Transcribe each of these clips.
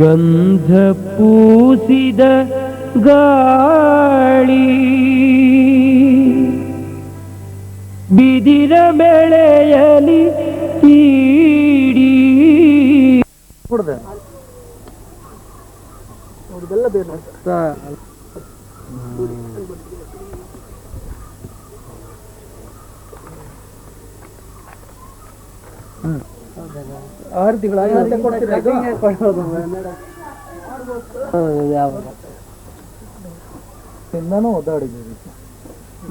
ಗಂಧ ಪೂಸಿದ ಗಾಳಿ ಬಿದಿರ ಬೆಳೆಯಲಿ ತೀಡಿ ಆರು ತಿಂಗಳ ಇಂದನೂ ಓದಾಡಿದ್ದೀವಿ.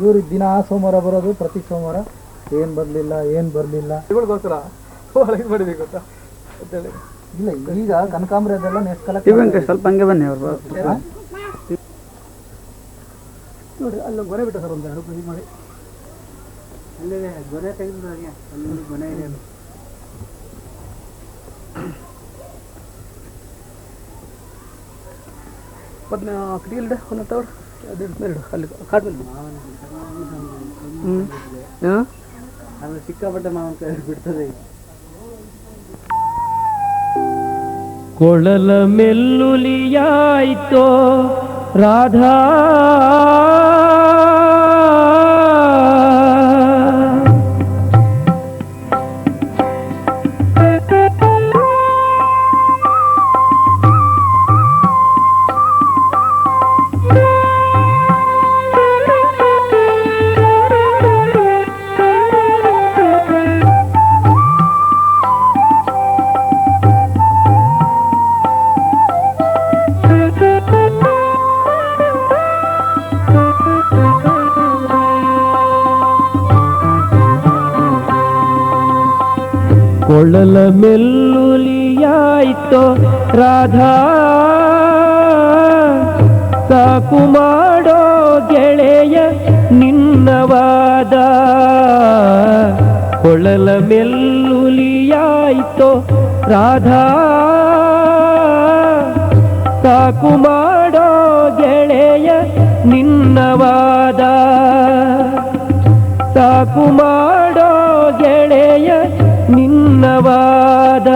ಇವ್ರು ದಿನ ಸೋಮವಾರ ಬರೋದು, ಪ್ರತಿ ಸೋಮವಾರ ಏನ್ ಬರ್ಲಿಲ್ಲ ಇವಳಿಗೋಸ್ಕರ ಗೊತ್ತಾ. ಇಲ್ಲ ಈಗ ಕನಕಾಂಬರದೆಲ್ಲ ನೆಕ್ಸ್ಟ್ ಸ್ವಲ್ಪ ಹಂಗೆ ಬನ್ನಿ ಅವ್ರು ನೋಡಿ ಅಲ್ಲ ಗೊನೆ ಬಿಟ್ಟ ಸರ್ ಒಂದು ಅನುಕೂಲ ಮಾಡಿ ಅಲ್ಲೇ ಗೊನೆ ತೆಗೆದು ಅಲ್ಲಿ ಗೊನೆ ಇದೆ. ಮತ್ತೆ ಕಿಟಿಕಿಲ್ಡ ಒಂದು ತಗೊಳ್ಳಿ ಅದೆರಡು ಅಲ್ಲಿ ಕಾಡ್ಮೇಲೆ ಆಮೇಲೆ ಸಿಕ್ಕಾಪಟ್ಟೆ ಮಾವಿನಕಾಯಿ ಬಿಡ್ತದೆ. ಕೊಳಲ ಮೆಲ್ಲುಲಿಯಾಯ್ತೋ ರಾಧಾ ಕೊಳಲ ಮೆಲ್ಲುಲಿಯಾಯ್ತೋ ರಾಧಾ ಸಾಕು ಮಾಡೋ ಗೆಳೆಯ ನಿನ್ನವಾದ. ಕೊಳಲ ಮೆಲ್ಲುಲಿಯಾಯ್ತೋ ರಾಧಾ ಸಾಕು ಮಾಡೋ ಗೆಳೆಯ ನಿನ್ನವಾದ. ಸಾಕು ಮಾಡೋ ಗೆಳೆಯ ನಿನ್ನವಾದ.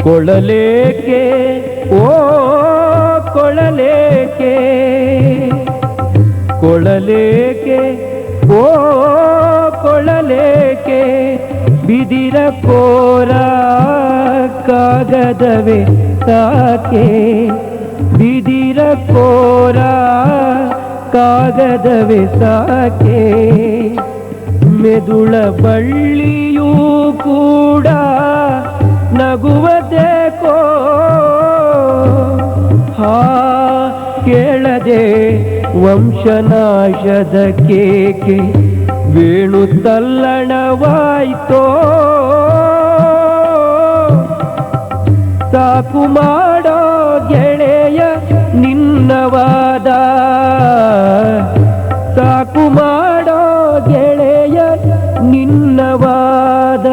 ಕೊಳಲೇಕೆ ಓ ಕೊಳಲೇಕೆ ಕೊಳಲೇಕೆ ಓ ಕೊಳಲೇಕೆ ಬಿದಿರ ಕೋರ ಕಾಗದವೇ ಸಾಕೆ. ಬಿದಿರ ಕೋರ ಕಾಗದವೇ ಸಾಕೆ. ಮೆದುಳ ಬಳ್ಳಿಯೂ ಕೂಡ ನಗುವುದೇಕೋ ಹಾ ಕೇಳದೆ ವಂಶನಾಶದ ಕೇಕೆ ವೇಣು ತಲ್ಲಣವಾಯ್ತೋ. ಸಾಕು ಮಾಡೋ ಗೆಳೆಯ ನಿನ್ನವಾದ. ಸಾಕು ಮಾಡೋ ಗೆಳೆಯ ನಿನ್ನವಾದ.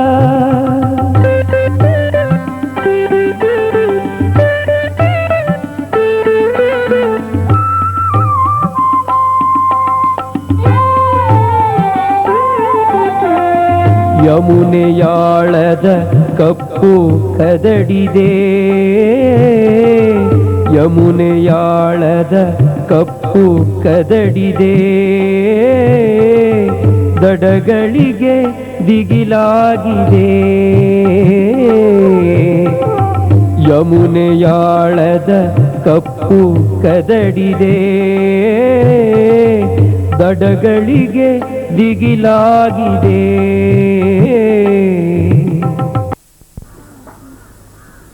ಯಮುನೆಯಾಳದ ಕಪ್ಪು ಕದಡಿದೆ. ಯಮುನೆಯಾಳದ ಕಪ್ಪು ಕದಡಿದೆ. ದಡಗಳಿಗೆ ದಿಗಿಲಾಗಿದೆ. ಯಮುನೆಯಾಳದ ಕಪ್ಪು ಕದಡಿದೆ. ದಡಗಳಿಗೆ ದಿಗಿಲಾಗಿದೆ.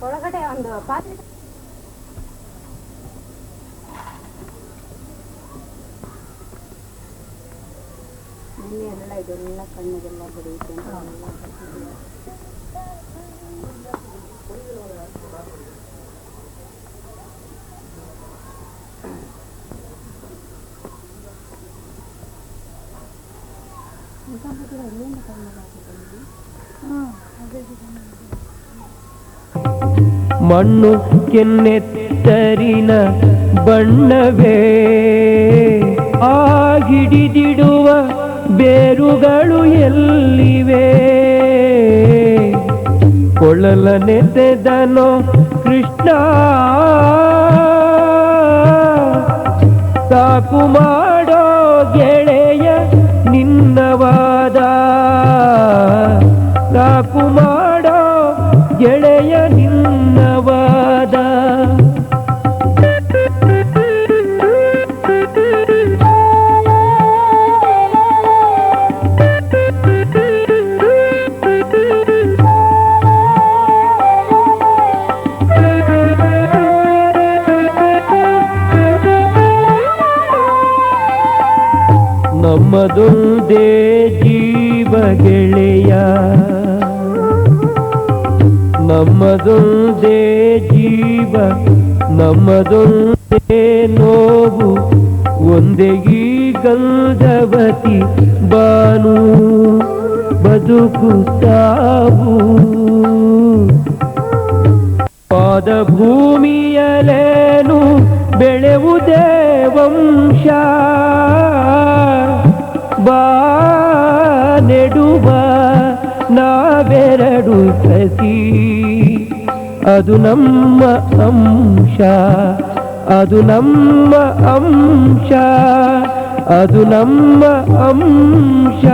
ಒಳಗಡೆ ಒಂದು ಪಾತ್ರೆ ಎಲ್ಲ ಇದೆಲ್ಲ ಕಣ್ಣಿಗೆಲ್ಲ ಬಡಿಯುತ್ತೆ ಅಂತ ಮಣ್ಣು ಕೆನ್ನೆತ್ತರಿನ ಬಣ್ಣವೇ ಆ ಹಿಡಿದಿಡುವ ಬೇರುಗಳು ಎಲ್ಲಿವೆ? ಕೊಳಲ ನೆತೆದನೋ ಕೃಷ್ಣ ಸಾಕು ಮಾಡೋ ಗೆಳೆಯ ನಿನ್ನವಾದ, ಸಾಕು ಮಾಡೋ ಗೆಳೆಯ ನಿನ್ನವಾದ. ನಮ್ಮದೊಂದೇ ಜೀವ ಗೆಳೆಯ, ನಮ್ಮದೊಂದೇ ಜೀವ, ನಮ್ಮದೊಂದೇ ನೋವು, ಒಂದೇ ಈ ಗಂಧವತಿ ಬಾನು ಬದುಕು ಸಾವು. ಪಾದ ಭೂಮಿಯಲೇನು ಬೆಳೆವುದೇ ವಂಶ, ಬಾ ನೆಡುವ ನಾವೆರಡು ಸಸಿ. ಅದು ನಮ್ಮ ಅಂಶ, ಅದು ನಮ್ಮ ಅಂಶ, ಅದು ನಮ್ಮ ಅಂಶ.